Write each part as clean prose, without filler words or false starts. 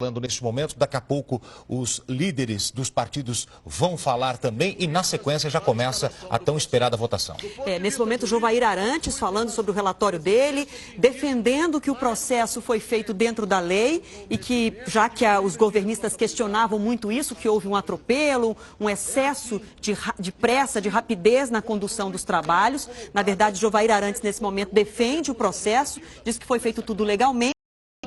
Falando neste momento, daqui a pouco os líderes dos partidos vão falar também e na sequência já começa a tão esperada votação. Nesse momento, Jovair Arantes falando sobre o relatório dele, defendendo que o processo foi feito dentro da lei e que, já que os governistas questionavam muito isso, que houve um atropelo, um excesso de pressa, de rapidez na condução dos trabalhos. Na verdade, Jovair Arantes, nesse momento, defende o processo, diz que foi feito tudo legalmente.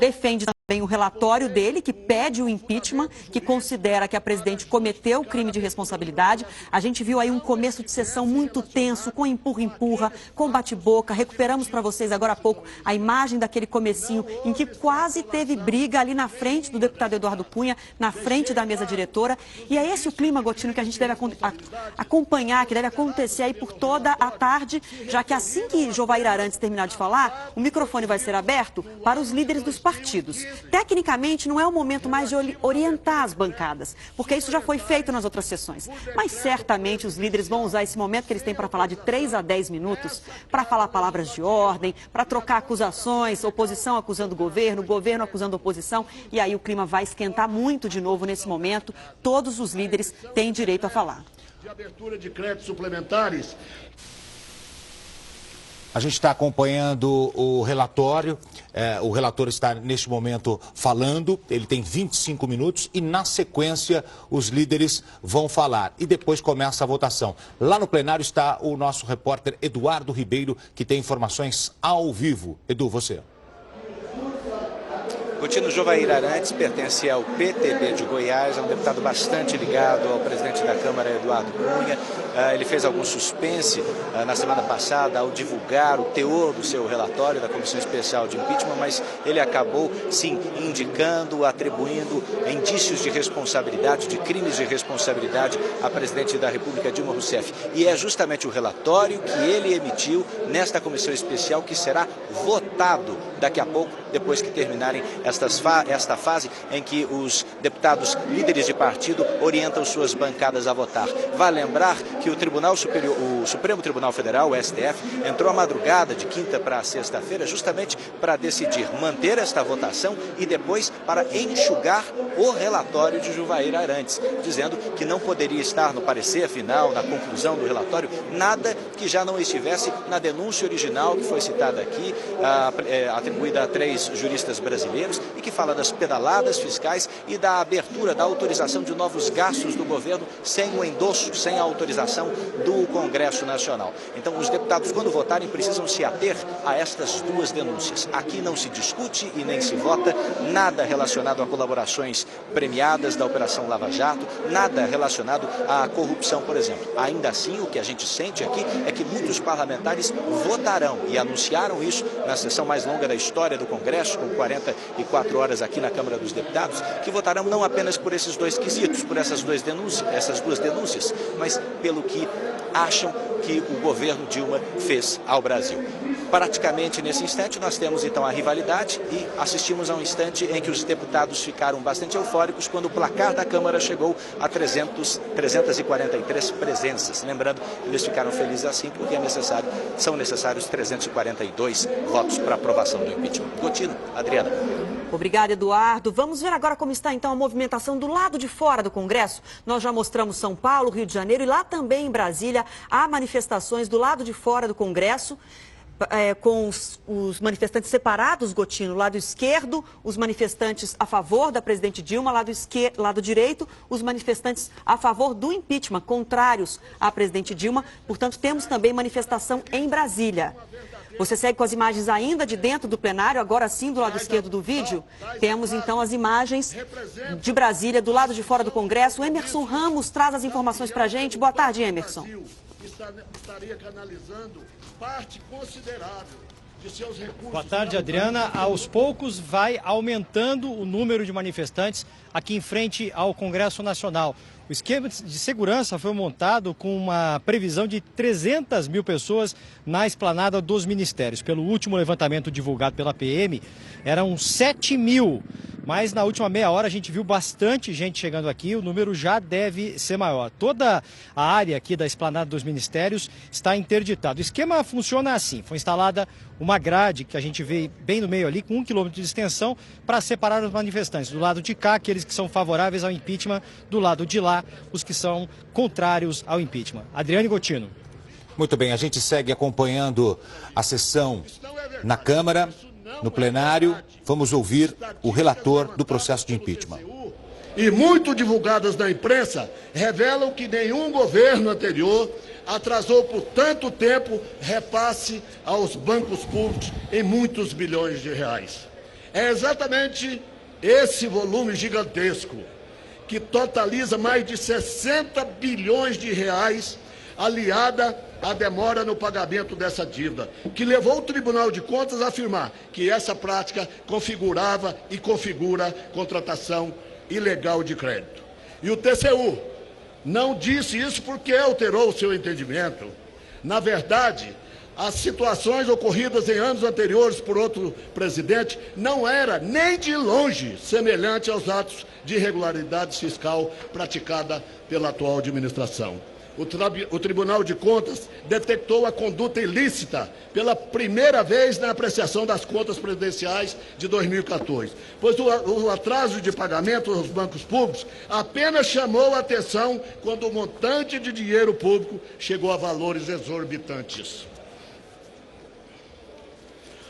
Defende também o relatório dele, que pede o impeachment, que considera que a presidente cometeu crime de responsabilidade. A gente viu aí um começo de sessão muito tenso, com empurra-empurra, com bate-boca. Recuperamos para vocês agora há pouco a imagem daquele comecinho em que quase teve briga ali na frente do deputado Eduardo Cunha, na frente da mesa diretora. E é esse o clima, Gotino, que a gente deve acompanhar, que deve acontecer aí por toda a tarde, já que assim que Jovair Arantes terminar de falar, o microfone vai ser aberto para os líderes dos partidos. Tecnicamente, não é o momento mais de orientar as bancadas, porque isso já foi feito nas outras sessões. Mas certamente os líderes vão usar esse momento que eles têm para falar de 3 a 10 minutos, para falar palavras de ordem, para trocar acusações, oposição acusando o governo acusando a oposição, e aí o clima vai esquentar muito de novo nesse momento. Todos os líderes têm direito a falar. De abertura de créditos suplementares. A gente está acompanhando o relatório, o relator está neste momento falando, ele tem 25 minutos e na sequência os líderes vão falar e depois começa a votação. Lá no plenário está o nosso repórter Eduardo Ribeiro, que tem informações ao vivo. Edu, você. Gotino, Jovair Arantes pertence ao PTB de Goiás, é um deputado bastante ligado ao presidente da Câmara, Eduardo Cunha. Ele fez algum suspense na semana passada ao divulgar o teor do seu relatório da Comissão Especial de Impeachment, mas ele acabou, sim, indicando, atribuindo indícios de responsabilidade, de crimes de responsabilidade à presidente da República, Dilma Rousseff. E é justamente o relatório que ele emitiu nesta Comissão Especial que será votado daqui a pouco, depois que terminarem esta fase em que os deputados líderes de partido orientam suas bancadas a votar. Vale lembrar que o Supremo Tribunal Federal, o STF, entrou à madrugada de quinta para sexta-feira justamente para decidir manter esta votação e depois para enxugar o relatório de Jovair Arantes, dizendo que não poderia estar no parecer final, na conclusão do relatório, nada que já não estivesse na denúncia original que foi citada aqui, atribuída a 3 juristas brasileiros, e que fala das pedaladas fiscais e da abertura, da autorização de novos gastos do governo sem o endosso, sem a autorização do Congresso Nacional. Então, os deputados, quando votarem, precisam se ater a estas 2 denúncias. Aqui não se discute e nem se vota nada relacionado a colaborações premiadas da Operação Lava Jato, nada relacionado à corrupção, por exemplo. Ainda assim, o que a gente sente aqui é que muitos parlamentares votarão e anunciaram isso na sessão mais longa da história do Congresso, com 44 horas aqui na Câmara dos Deputados, que votarão não apenas por esses 2 quesitos, por essas duas denúncias, mas pelo que acham que o governo Dilma fez ao Brasil. Praticamente nesse instante nós temos então a rivalidade e assistimos a um instante em que os deputados ficaram bastante eufóricos quando o placar da Câmara chegou a 343 presenças. Lembrando, eles ficaram felizes assim porque são necessários 342 votos para aprovação do impeachment. Gotino, Adriana. Obrigada, Eduardo. Vamos ver agora como está, então, a movimentação do lado de fora do Congresso. Nós já mostramos São Paulo, Rio de Janeiro e lá também em Brasília há manifestações do lado de fora do Congresso. Com os manifestantes separados, Gotino, lado esquerdo, os manifestantes a favor da presidente Dilma, lado direito, os manifestantes a favor do impeachment, contrários à presidente Dilma. Portanto, temos também manifestação em Brasília. Você segue com as imagens ainda de dentro do plenário, agora sim do lado esquerdo do vídeo. Temos então as imagens de Brasília, do lado de fora do Congresso. O Emerson Ramos traz as informações para a gente. Boa tarde, Emerson. Estaria canalizando parte considerável de seus recursos. Boa tarde, Adriana. Aos poucos vai aumentando o número de manifestantes aqui em frente ao Congresso Nacional. O esquema de segurança foi montado com uma previsão de 300 mil pessoas na esplanada dos ministérios. Pelo último levantamento divulgado pela PM, eram 7 mil. Mas na última meia hora a gente viu bastante gente chegando aqui, o número já deve ser maior. Toda a área aqui da esplanada dos ministérios está interditada. O esquema funciona assim, foi instalada uma grade que a gente vê bem no meio ali, com 1 quilômetro de extensão, para separar os manifestantes. Do lado de cá, aqueles que são favoráveis ao impeachment, do lado de lá, os que são contrários ao impeachment. Adriane Gotino. Muito bem, a gente segue acompanhando a sessão na Câmara. No plenário, vamos ouvir o relator do processo de impeachment. E muito divulgadas na imprensa, revelam que nenhum governo anterior atrasou por tanto tempo repasse aos bancos públicos em muitos bilhões de reais. É exatamente esse volume gigantesco, que totaliza mais de 60 bilhões de reais, aliada à demora no pagamento dessa dívida, que levou o Tribunal de Contas a afirmar que essa prática configurava e configura contratação ilegal de crédito. E o TCU não disse isso porque alterou o seu entendimento. Na verdade, as situações ocorridas em anos anteriores por outro presidente não era nem de longe semelhante aos atos de irregularidade fiscal praticada pela atual administração. O Tribunal de Contas detectou a conduta ilícita pela primeira vez na apreciação das contas presidenciais de 2014, pois o atraso de pagamento aos bancos públicos apenas chamou a atenção quando o montante de dinheiro público chegou a valores exorbitantes.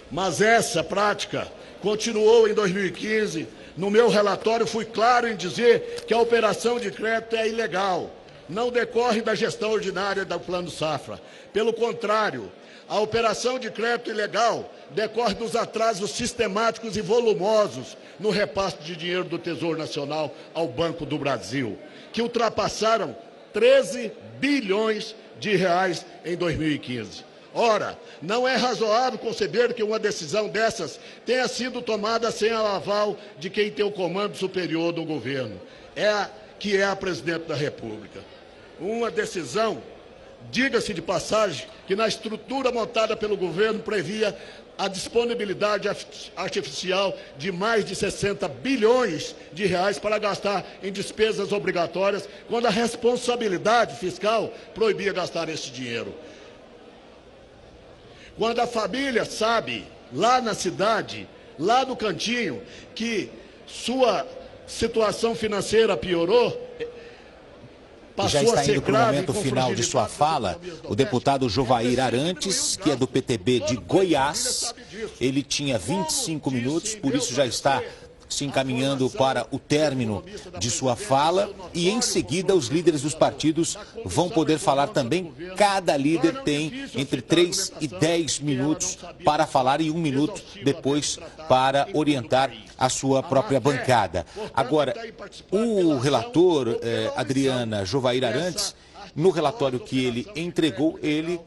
Mas essa prática continuou em 2015. No meu relatório, fui claro em dizer que a operação de crédito é ilegal. Não decorre da gestão ordinária do Plano Safra. Pelo contrário, a operação de crédito ilegal decorre dos atrasos sistemáticos e volumosos no repasse de dinheiro do Tesouro Nacional ao Banco do Brasil, que ultrapassaram 13 bilhões de reais em 2015. Ora, não é razoável conceber que uma decisão dessas tenha sido tomada sem o aval de quem tem o comando superior do governo, que é a Presidente da República. Uma decisão, diga-se de passagem, que na estrutura montada pelo governo previa a disponibilidade artificial de mais de 60 bilhões de reais para gastar em despesas obrigatórias, quando a responsabilidade fiscal proibia gastar esse dinheiro. Quando a família sabe, lá na cidade, lá no cantinho, que sua situação financeira piorou, já está indo para o momento final de sua fala, o deputado Jovair Arantes, que é do PTB de Goiás. Ele tinha 25 minutos, por isso já está se encaminhando para o término de sua fala. E em seguida os líderes dos partidos vão poder falar também. Cada líder tem entre 3 e 10 minutos para falar e 1 minuto depois para orientar a sua própria bancada. Agora, o relator, Adriana Jovair Arantes, no relatório que ele entregou, ele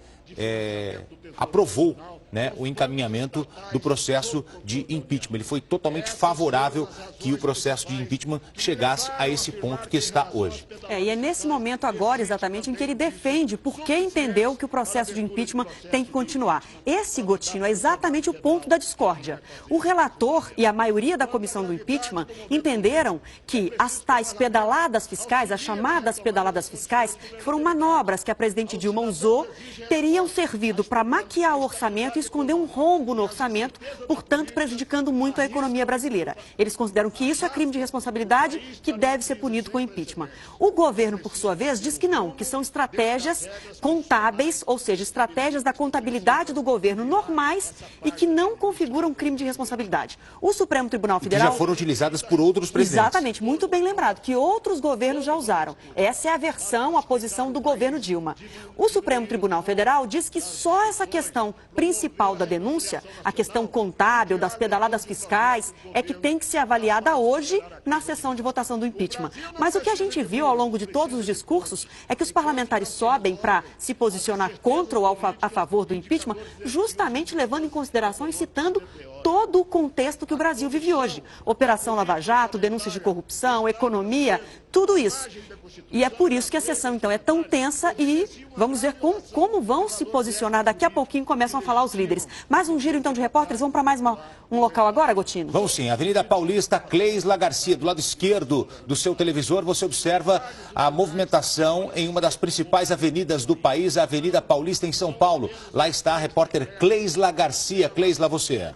aprovou, né, o encaminhamento do processo de impeachment. Ele foi totalmente favorável que o processo de impeachment chegasse a esse ponto que está hoje. E é nesse momento agora, exatamente, em que ele defende por que entendeu que o processo de impeachment tem que continuar. Esse, Gotino, é exatamente o ponto da discórdia. O relator e a maioria da comissão do impeachment entenderam que as tais pedaladas fiscais, as chamadas pedaladas fiscais, que foram manobras que a presidente Dilma usou, teriam servido para maquiar o orçamento e esconder um rombo no orçamento, portanto prejudicando muito a economia brasileira. Eles consideram que isso é crime de responsabilidade que deve ser punido com impeachment. O governo, por sua vez, diz que não, que são estratégias contábeis, ou seja, estratégias da contabilidade do governo normais e que não configuram crime de responsabilidade. O Supremo Tribunal Federal... Que já foram utilizadas por outros presidentes. Exatamente, muito bem lembrado, que outros governos já usaram. Essa é a versão, a posição do governo Dilma. O Supremo Tribunal Federal diz que só essa questão principal da denúncia, a questão contábil, das pedaladas fiscais, é que tem que ser avaliada hoje na sessão de votação do impeachment. Mas o que a gente viu ao longo de todos os discursos é que os parlamentares sobem para se posicionar contra ou a favor do impeachment, justamente levando em consideração e citando todo o contexto que o Brasil vive hoje. Operação Lava Jato, denúncias de corrupção, economia, tudo isso. E é por isso que a sessão, então, é tão tensa e vamos ver como vão se posicionar. Daqui a pouquinho começam a falar os líderes. Mais um giro, então, de repórteres. Vamos para mais um local agora, Gotino? Vamos sim. Avenida Paulista, Cleisla Garcia. Do lado esquerdo do seu televisor, você observa a movimentação em uma das principais avenidas do país, a Avenida Paulista, em São Paulo. Lá está a repórter Cleisla Garcia. Cleisla, você.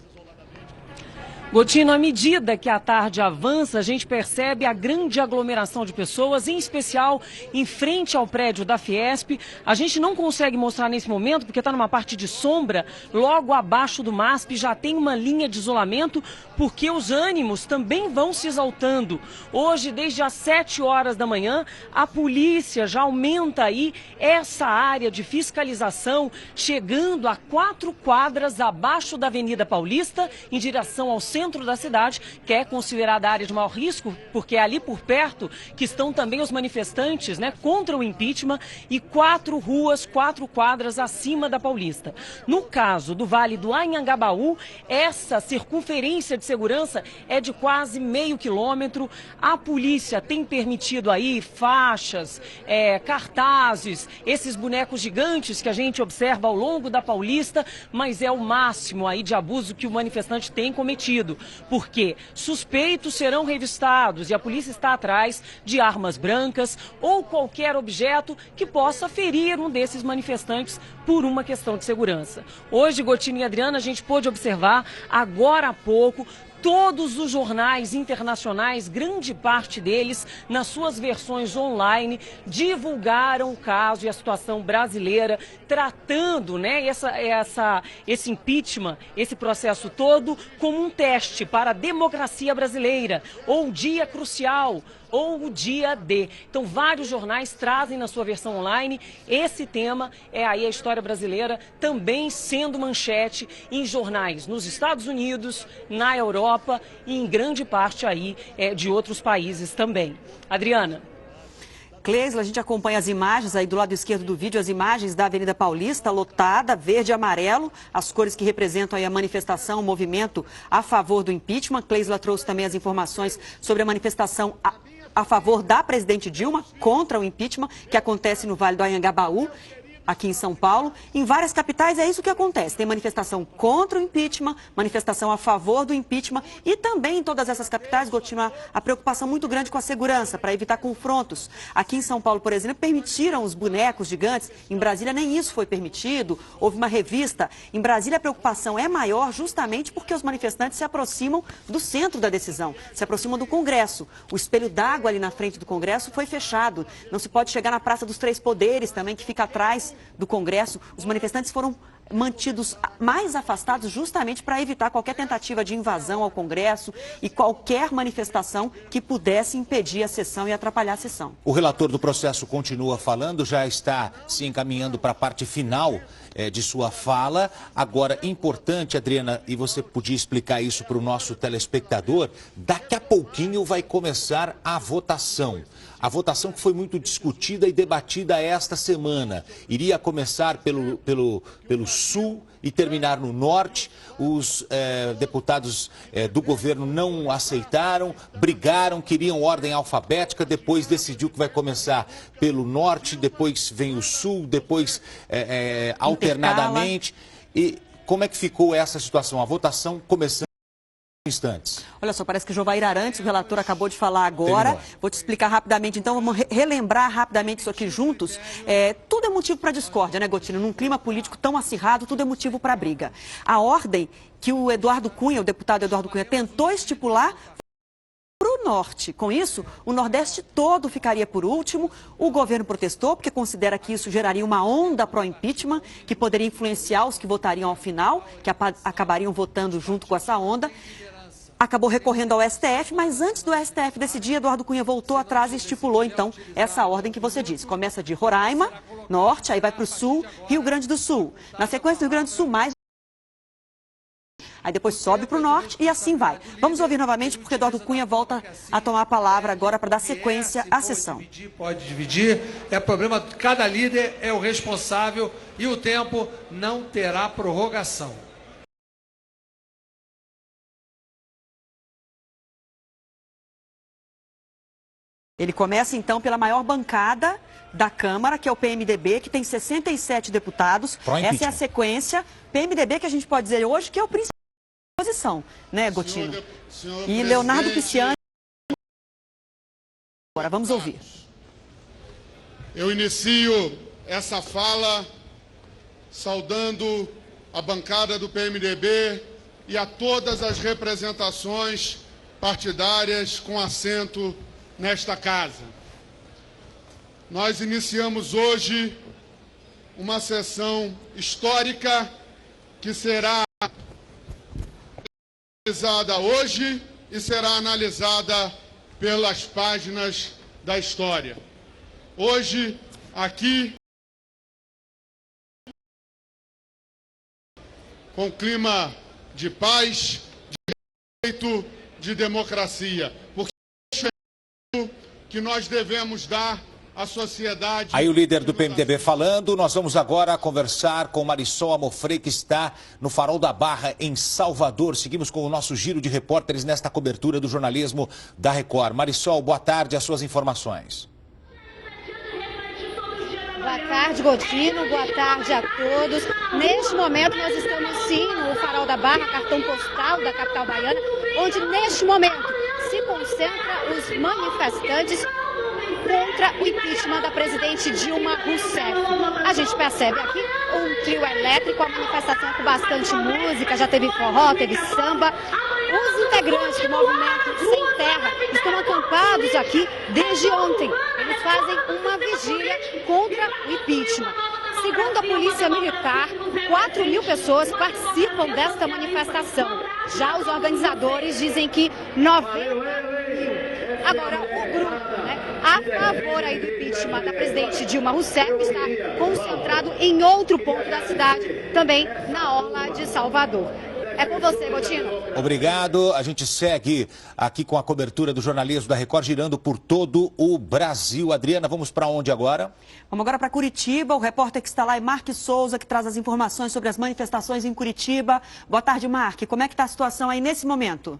Gotino, à medida que a tarde avança, a gente percebe a grande aglomeração de pessoas, em especial em frente ao prédio da Fiesp. A gente não consegue mostrar nesse momento, porque está numa parte de sombra, logo abaixo do MASP já tem uma linha de isolamento, porque os ânimos também vão se exaltando. Hoje, desde as 7 horas da manhã, a polícia já aumenta aí essa área de fiscalização, chegando a 4 quadras abaixo da Avenida Paulista, em direção ao centro da cidade, que é considerada a área de maior risco, porque é ali por perto que estão também os manifestantes, né, contra o impeachment, e 4 ruas, 4 quadras acima da Paulista. No caso do Vale do Anhangabaú, essa circunferência de segurança é de quase meio quilômetro. A polícia tem permitido aí faixas, cartazes, esses bonecos gigantes que a gente observa ao longo da Paulista, mas é o máximo aí de abuso que o manifestante tem cometido, porque suspeitos serão revistados e a polícia está atrás de armas brancas ou qualquer objeto que possa ferir um desses manifestantes por uma questão de segurança. Hoje, Gotino e Adriana, a gente pôde observar agora há pouco todos os jornais internacionais, grande parte deles, nas suas versões online, divulgaram o caso e a situação brasileira, tratando, né, esse impeachment, esse processo todo, como um teste para a democracia brasileira, ou um dia crucial, ou o dia D. Então, vários jornais trazem na sua versão online esse tema, é aí a história brasileira, também sendo manchete em jornais nos Estados Unidos, na Europa e em grande parte aí de outros países também. Adriana. Cleisla, a gente acompanha as imagens aí do lado esquerdo do vídeo, as imagens da Avenida Paulista lotada, verde e amarelo, as cores que representam aí a manifestação, o movimento a favor do impeachment. Cleisla trouxe também as informações sobre a manifestação a favor da presidente Dilma, contra o impeachment, que acontece no Vale do Anhangabaú, aqui em São Paulo. Em várias capitais é isso que acontece. Tem manifestação contra o impeachment, manifestação a favor do impeachment e também em todas essas capitais, Gotino, a preocupação muito grande com a segurança, para evitar confrontos. Aqui em São Paulo, por exemplo, permitiram os bonecos gigantes. Em Brasília nem isso foi permitido. Houve uma revista. Em Brasília a preocupação é maior justamente porque os manifestantes se aproximam do centro da decisão, se aproximam do Congresso. O espelho d'água ali na frente do Congresso foi fechado. Não se pode chegar na Praça dos Três Poderes também, que fica atrás do Congresso. Os manifestantes foram mantidos mais afastados justamente para evitar qualquer tentativa de invasão ao Congresso e qualquer manifestação que pudesse impedir a sessão e atrapalhar a sessão. O relator do processo continua falando, já está se encaminhando para a parte final de sua fala. Agora, importante, Adriana, e você podia explicar isso para o nosso telespectador, daqui a pouquinho vai começar a votação. A votação que foi muito discutida e debatida esta semana. Iria começar pelo Sul e terminar no Norte. Os deputados do governo não aceitaram, brigaram, queriam ordem alfabética, depois decidiu que vai começar pelo Norte, depois vem o Sul, depois alternadamente. E como é que ficou essa situação? A votação começando instantes. Olha só, parece que Jovair Arantes, o relator, acabou de falar agora. Vou te explicar rapidamente, então vamos relembrar rapidamente isso aqui juntos. Tudo é motivo para discórdia, né, Gotino? Num clima político tão acirrado, tudo é motivo para briga. A ordem que o Eduardo Cunha, o deputado Eduardo Cunha, tentou estipular para o Norte. Com isso, o Nordeste todo ficaria por último. O governo protestou porque considera que isso geraria uma onda pró-impeachment, que poderia influenciar os que votariam ao final, que acabariam votando junto com essa onda. Acabou recorrendo ao STF, mas antes do STF decidir, Eduardo Cunha voltou atrás e estipulou, então, essa ordem que você disse. Começa de Roraima, Norte, aí vai para o Sul, Rio Grande do Sul. Na sequência do Rio Grande do Sul, mais... Aí depois sobe para o Norte e assim vai. Vamos ouvir novamente, porque Eduardo Cunha volta a tomar a palavra agora para dar sequência à sessão. Pode dividir, é problema, cada líder é o responsável e o tempo não terá prorrogação. Ele começa, então, pela maior bancada da Câmara, que é o PMDB, que tem 67 deputados. Essa é a sequência. PMDB, que a gente pode dizer hoje, que é o principal da oposição, né, Gotino? E Leonardo Pisciani. Agora, vamos ouvir. Eu inicio essa fala saudando a bancada do PMDB e a todas as representações partidárias com assento nesta casa. Nós iniciamos hoje uma sessão histórica que será analisada hoje e será analisada pelas páginas da história. Hoje, aqui, com clima de paz, de respeito, de democracia, porque é isso que nós devemos dar à sociedade. Aí o líder do PMDB falando, nós vamos agora conversar com Marisol Amofrei, que está no Farol da Barra, em Salvador. Seguimos com o nosso giro de repórteres nesta cobertura do jornalismo da Record. Marisol, boa tarde, as suas informações. Boa tarde, Gotino. Boa tarde a todos. Neste momento, nós estamos, sim, no Farol da Barra, cartão postal da capital baiana, onde, neste momento, se concentram os manifestantes contra o impeachment da presidente Dilma Rousseff. A gente percebe aqui um trio elétrico, a manifestação com bastante música, já teve forró, teve samba. Os integrantes do movimento Sem Terra estão acampados aqui desde ontem. Eles fazem uma vigília contra o impeachment. Segundo a Polícia Militar, 4.000 pessoas participam desta manifestação. Já os organizadores dizem que 90.000. Agora, o grupo, a favor aí do impeachment da presidente Dilma Rousseff está concentrado em outro ponto da cidade, também na orla de Salvador. É com você, Gotino. Obrigado. A gente segue aqui com a cobertura do jornalismo da Record, girando por todo o Brasil. Adriana, vamos para onde agora? Vamos agora para Curitiba. O repórter que está lá é Mark Souza, que traz as informações sobre as manifestações em Curitiba. Boa tarde, Mark. Como é que está a situação aí nesse momento?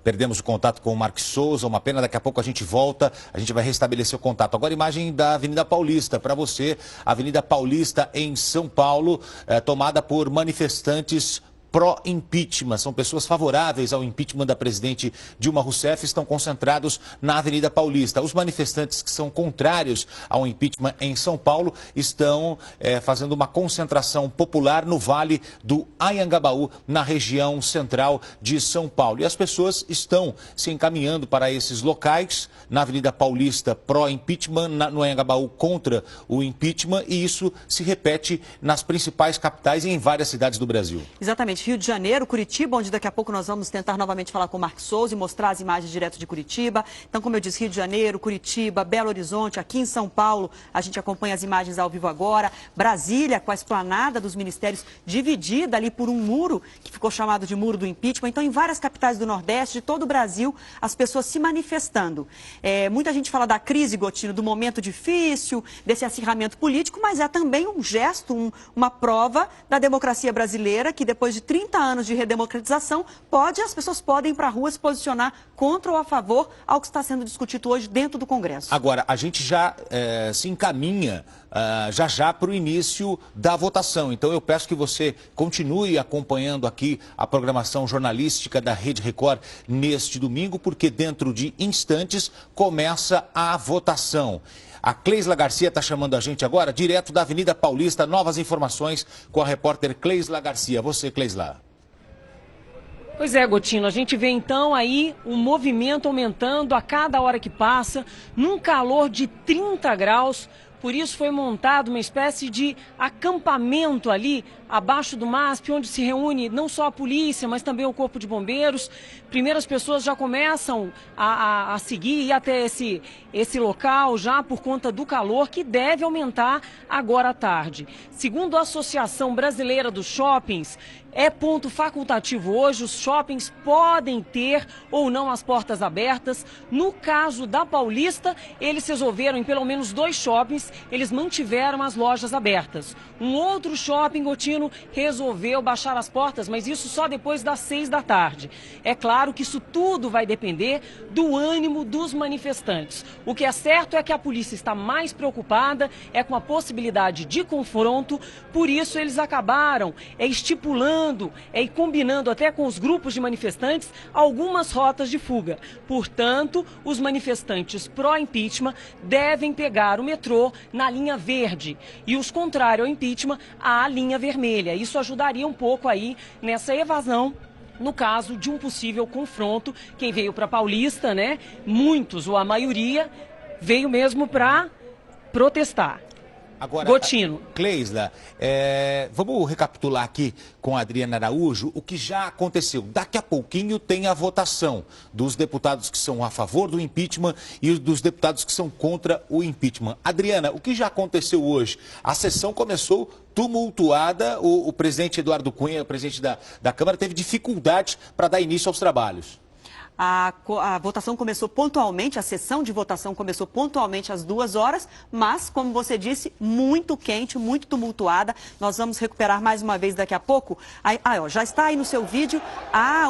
Perdemos o contato com o Mark Souza, uma pena, daqui a pouco a gente volta, a gente vai restabelecer o contato. Agora imagem da Avenida Paulista, para você, Avenida Paulista em São Paulo, tomada por manifestantes pró-impeachment. São pessoas favoráveis ao impeachment da presidente Dilma Rousseff, estão concentrados na Avenida Paulista. Os manifestantes que são contrários ao impeachment em São Paulo estão fazendo uma concentração popular no Vale do Anhangabaú, na região central de São Paulo. E as pessoas estão se encaminhando para esses locais, na Avenida Paulista pró-impeachment, no Anhangabaú contra o impeachment, e isso se repete nas principais capitais e em várias cidades do Brasil. Exatamente. Rio de Janeiro, Curitiba, onde daqui a pouco nós vamos tentar novamente falar com o Mark Souza e mostrar as imagens direto de Curitiba. Então, como eu disse, Rio de Janeiro, Curitiba, Belo Horizonte, aqui em São Paulo, a gente acompanha as imagens ao vivo agora. Brasília, com a esplanada dos ministérios dividida ali por um muro, que ficou chamado de Muro do Impeachment. Então, em várias capitais do Nordeste, de todo o Brasil, as pessoas se manifestando. Muita gente fala da crise, Gotino, do momento difícil, desse acirramento político, mas é também um gesto, uma prova da democracia brasileira, que depois de 30 anos de redemocratização, as pessoas podem ir para a rua se posicionar contra ou a favor ao que está sendo discutido hoje dentro do Congresso. Agora, a gente já se encaminha já para o início da votação. Então eu peço que você continue acompanhando aqui a programação jornalística da Rede Record neste domingo, porque dentro de instantes começa a votação. A Cleisla Garcia está chamando a gente agora, direto da Avenida Paulista. Novas informações com a repórter Cleisla Garcia. Você, Cleisla. Pois é, Gotino, a gente vê então aí o movimento aumentando a cada hora que passa, num calor de 30 graus. Por isso foi montado uma espécie de acampamento ali abaixo do MASP, onde se reúne não só a polícia, mas também o Corpo de Bombeiros. Primeiras pessoas já começam a seguir e ir até esse local já por conta do calor, que deve aumentar agora à tarde. Segundo a Associação Brasileira dos Shoppings, é ponto facultativo hoje, os shoppings podem ter ou não as portas abertas. No caso da Paulista, eles resolveram em pelo menos 2 shoppings mas eles mantiveram as lojas abertas. Um outro shopping, Gotino, resolveu baixar as portas, mas isso só depois das 6 da tarde. É claro que isso tudo vai depender do ânimo dos manifestantes. O que é certo é que a polícia está mais preocupada com a possibilidade de confronto, por isso eles acabaram estipulando e combinando até com os grupos de manifestantes algumas rotas de fuga. Portanto, os manifestantes pró-impeachment devem pegar o metrô na linha verde e os contrários ao impeachment à linha vermelha. Isso ajudaria um pouco aí nessa evasão no caso de um possível confronto. Quem veio para Paulista, né? Muitos, ou a maioria, veio mesmo para protestar. Agora, Gotino. Cleisla, vamos recapitular aqui com a Adriana Araújo o que já aconteceu. Daqui a pouquinho tem a votação dos deputados que são a favor do impeachment e dos deputados que são contra o impeachment. Adriana, o que já aconteceu hoje? A sessão começou tumultuada, o presidente Eduardo Cunha, o presidente da Câmara, teve dificuldades para dar início aos trabalhos. A votação começou pontualmente, a sessão de votação começou pontualmente às 2 horas, mas, como você disse, muito quente, muito tumultuada. Nós vamos recuperar mais uma vez daqui a pouco. Já está aí no seu vídeo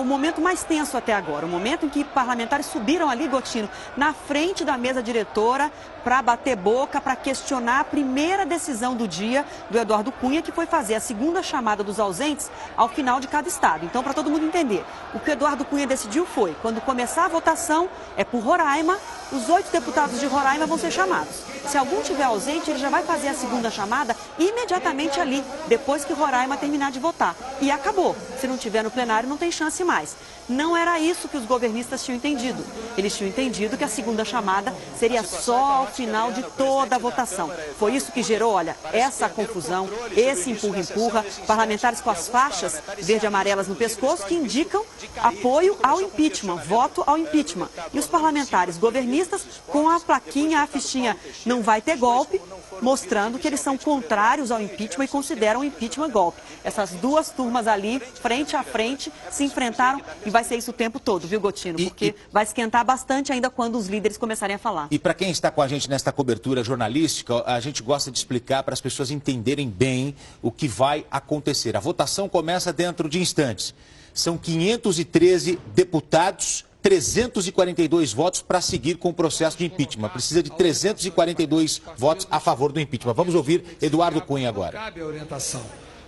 o momento mais tenso até agora, o momento em que parlamentares subiram ali, Gotino, na frente da mesa diretora para bater boca, para questionar a primeira decisão do dia do Eduardo Cunha, que foi fazer a segunda chamada dos ausentes ao final de cada estado. Então, para todo mundo entender, o que o Eduardo Cunha decidiu foi, quando começar a votação, por Roraima, os 8 deputados de Roraima vão ser chamados. Se algum tiver ausente, ele já vai fazer a segunda chamada imediatamente ali, depois que Roraima terminar de votar. E acabou. Se não tiver no plenário, não tem chance mais. Não era isso que os governistas tinham entendido. Eles tinham entendido que a segunda chamada seria só ao final de toda a votação. Foi isso que gerou, olha, essa confusão, esse empurra-empurra, parlamentares com as faixas verde e amarelas no pescoço que indicam apoio ao impeachment, voto ao impeachment. E os parlamentares governistas com a plaquinha, a fichinha não vai ter golpe, mostrando que eles são contrários ao impeachment e consideram o impeachment golpe. Essas duas turmas ali, frente a frente, se enfrentaram e vai ser isso o tempo todo, viu, Gotino? Porque vai esquentar bastante ainda quando os líderes começarem a falar. E para quem está com a gente nesta cobertura jornalística, a gente gosta de explicar para as pessoas entenderem bem o que vai acontecer. A votação começa dentro de instantes. São 513 deputados, 342 votos para seguir com o processo de impeachment. Precisa de 342 votos a favor do impeachment. Vamos ouvir Eduardo Cunha agora. Cabe a orientação.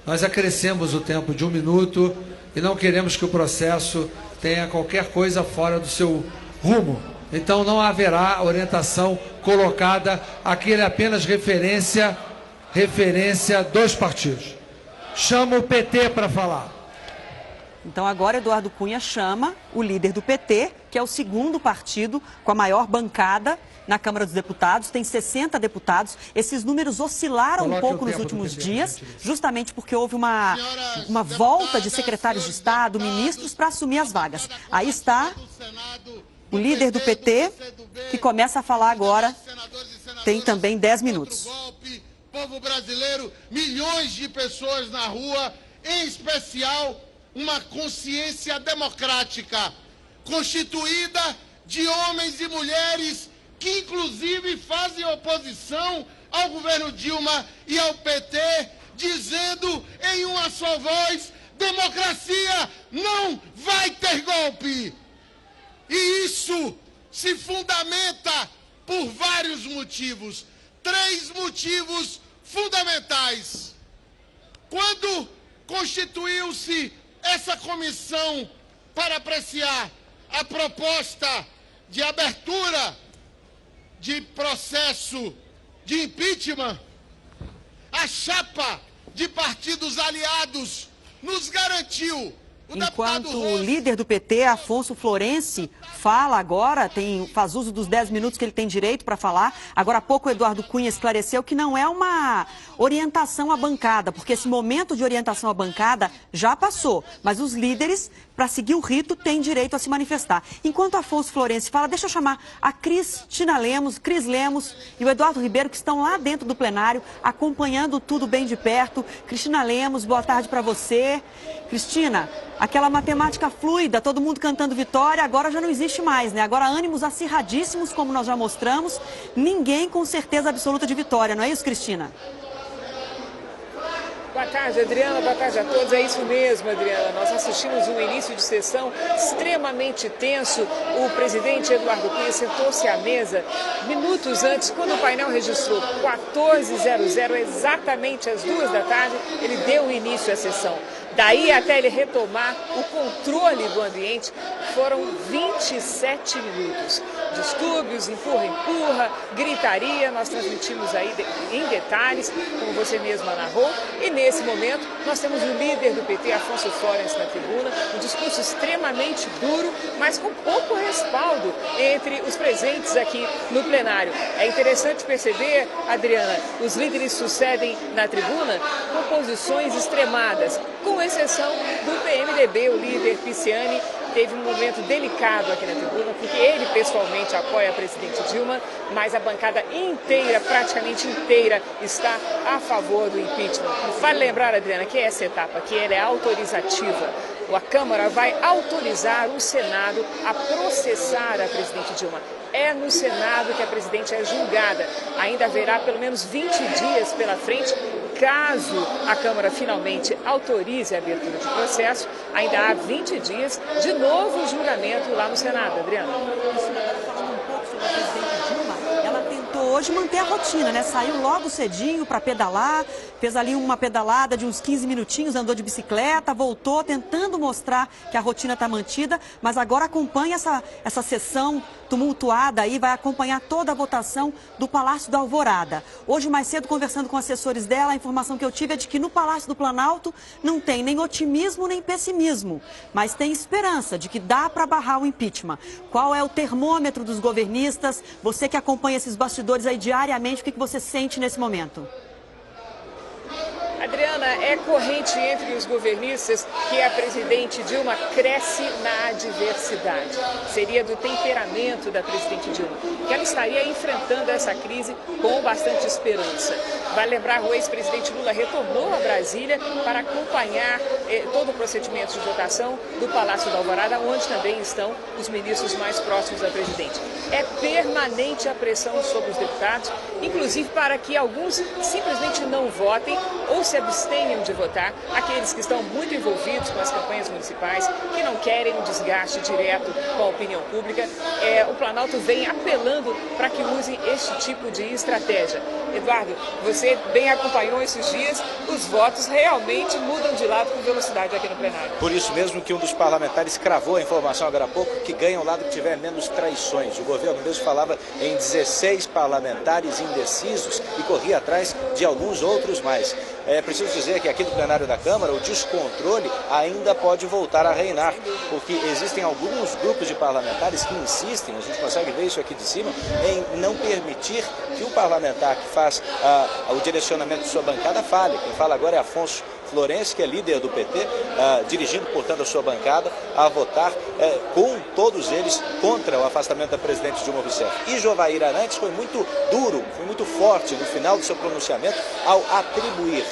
Nós acrescemos o tempo de 1 minuto e não queremos que o processo tenha qualquer coisa fora do seu rumo. Então não haverá orientação colocada. Aqui é apenas referência dos partidos. Chama o PT para falar. Então agora Eduardo Cunha chama o líder do PT, que é o segundo partido com a maior bancada na Câmara dos Deputados, tem 60 deputados. Esses números oscilaram um pouco nos últimos dias, justamente porque houve uma volta de secretários de Estado, ministros, para assumir as vagas. Aí está o líder do PT, que começa a falar agora, tem também 10 minutos. Povo brasileiro, milhões de pessoas na rua, em especial uma consciência democrática, constituída de homens e mulheres que inclusive fazem oposição ao governo Dilma e ao PT, dizendo em uma só voz: democracia não vai ter golpe. E isso se fundamenta por vários motivos. 3 motivos fundamentais. Quando constituiu-se essa comissão para apreciar a proposta de abertura de processo de impeachment, a chapa de partidos aliados nos garantiu. Enquanto o líder do PT, Afonso Florenci, fala agora, faz uso dos 10 minutos que ele tem direito para falar. Agora há pouco o Eduardo Cunha esclareceu que não é uma orientação à bancada, porque esse momento de orientação à bancada já passou, mas os líderes, para seguir o rito, têm direito a se manifestar. Enquanto Afonso Florencio fala, deixa eu chamar a Cris Lemos e o Eduardo Ribeiro, que estão lá dentro do plenário, acompanhando tudo bem de perto. Cristina Lemos, boa tarde para você. Cristina, aquela matemática fluida, todo mundo cantando vitória, agora já não existe mais, né? Agora ânimos acirradíssimos, como nós já mostramos, ninguém com certeza absoluta de vitória, não é isso, Cristina? Boa tarde, Adriana. Boa tarde a todos. É isso mesmo, Adriana. Nós assistimos um início de sessão extremamente tenso. O presidente Eduardo Cunha sentou-se à mesa minutos antes, quando o painel registrou 14h00, exatamente às 2 da tarde, ele deu início à sessão. Daí até ele retomar o controle do ambiente, foram 27 minutos. Distúrbios, empurra, gritaria, nós transmitimos aí em detalhes, como você mesma narrou. E nesse momento, nós temos o líder do PT, Afonso Florencio, na tribuna, um discurso extremamente duro, mas com pouco respaldo entre os presentes aqui no plenário. É interessante perceber, Adriana, os líderes sucedem na tribuna com posições extremadas, com exceção do PMDB, o líder Pisciani teve um momento delicado aqui na tribuna, porque ele pessoalmente apoia a presidente Dilma, mas a bancada inteira, praticamente inteira, está a favor do impeachment. Vale lembrar, Adriana, que essa etapa aqui ela é autorizativa. A Câmara vai autorizar o Senado a processar a presidente Dilma. É no Senado que a presidente é julgada. Ainda haverá pelo menos 20 dias pela frente. Caso a Câmara finalmente autorize a abertura de processo, ainda há 20 dias de novo julgamento lá no Senado. Adriana. Falando um pouco sobre a presidente Dilma, ela tentou hoje manter a rotina, né? Saiu logo cedinho para pedalar, fez ali uma pedalada de uns 15 minutinhos, andou de bicicleta, voltou tentando mostrar que a rotina está mantida, mas agora acompanha essa sessão tumultuada aí, vai acompanhar toda a votação do Palácio da Alvorada. Hoje, mais cedo, conversando com assessores dela, a informação que eu tive é de que no Palácio do Planalto não tem nem otimismo nem pessimismo, mas tem esperança de que dá para barrar o impeachment. Qual é o termômetro dos governistas? Você que acompanha esses bastidores aí diariamente, o que você sente nesse momento? Adriana, é corrente entre os governistas que a presidente Dilma cresce na adversidade. Seria do temperamento da presidente Dilma, que ela estaria enfrentando essa crise com bastante esperança. Vale lembrar, o ex-presidente Lula retornou a Brasília para acompanhar todo o procedimento de votação do Palácio da Alvorada, onde também estão os ministros mais próximos da presidente. É permanente a pressão sobre os deputados, inclusive para que alguns simplesmente não votem ou se abstenham de votar, aqueles que estão muito envolvidos com as campanhas municipais, que não querem um desgaste direto com a opinião pública. O Planalto vem apelando para que usem este tipo de estratégia. Eduardo, você bem acompanhou esses dias, os votos realmente mudam de lado com velocidade aqui no plenário. Por isso mesmo que um dos parlamentares cravou a informação agora há pouco, que ganha o lado que tiver menos traições. O governo mesmo falava em 16 parlamentares indecisos e corria atrás de alguns outros mais. É preciso dizer que aqui no plenário da Câmara o descontrole ainda pode voltar a reinar, porque existem alguns grupos de parlamentares que insistem, a gente consegue ver isso aqui de cima, em não permitir que o parlamentar que faz o direcionamento de sua bancada fale. Quem fala agora é Afonso Florencio, que é líder do PT, dirigindo, portanto, a sua bancada a votar com todos eles contra o afastamento da presidente Dilma Rousseff. E Jovair Arantes foi muito duro, foi muito forte no final do seu pronunciamento ao atribuir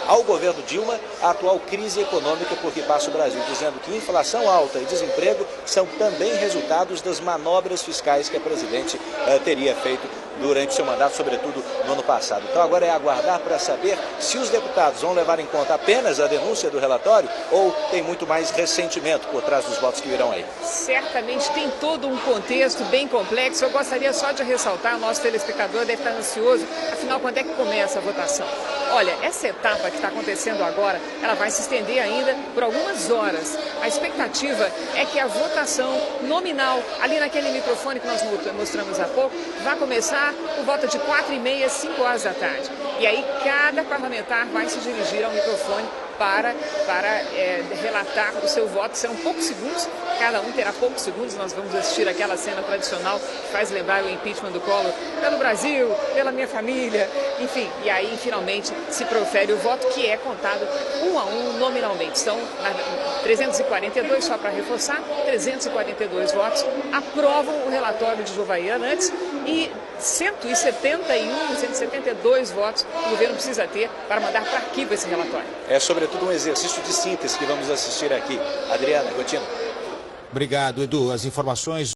ao governo Dilma a atual crise econômica por que passa o Brasil, dizendo que inflação alta e desemprego são também resultados das manobras fiscais que a presidente teria feito durante seu mandato, sobretudo no ano passado. Então agora é aguardar para saber se os deputados vão levar em conta apenas a denúncia do relatório ou tem muito mais ressentimento por trás dos votos que virão aí. Certamente tem todo um contexto bem complexo. Eu gostaria só de ressaltar, o nosso telespectador deve estar ansioso, afinal, quando é que começa a votação? Olha, essa etapa que está acontecendo agora, ela vai se estender ainda por algumas horas. A expectativa é que a votação nominal, ali naquele microfone que nós mostramos há pouco, vai começar por volta de 4h30, 5 horas da tarde. E aí cada parlamentar vai se dirigir ao microfone para relatar o seu voto. Serão poucos segundos, cada um terá poucos segundos. Nós vamos assistir aquela cena tradicional que faz lembrar o impeachment do Collor, pelo Brasil, pela minha família, enfim. E aí, finalmente, se profere o voto, que é contado um a um nominalmente. São 342, só para reforçar, 342 votos aprovam o relatório de Jovaiana antes e 172 votos o governo precisa ter para mandar para arquivo esse relatório. É sobretudo um exercício de síntese que vamos assistir aqui. Adriana, Gotino. Obrigado, Edu. As informações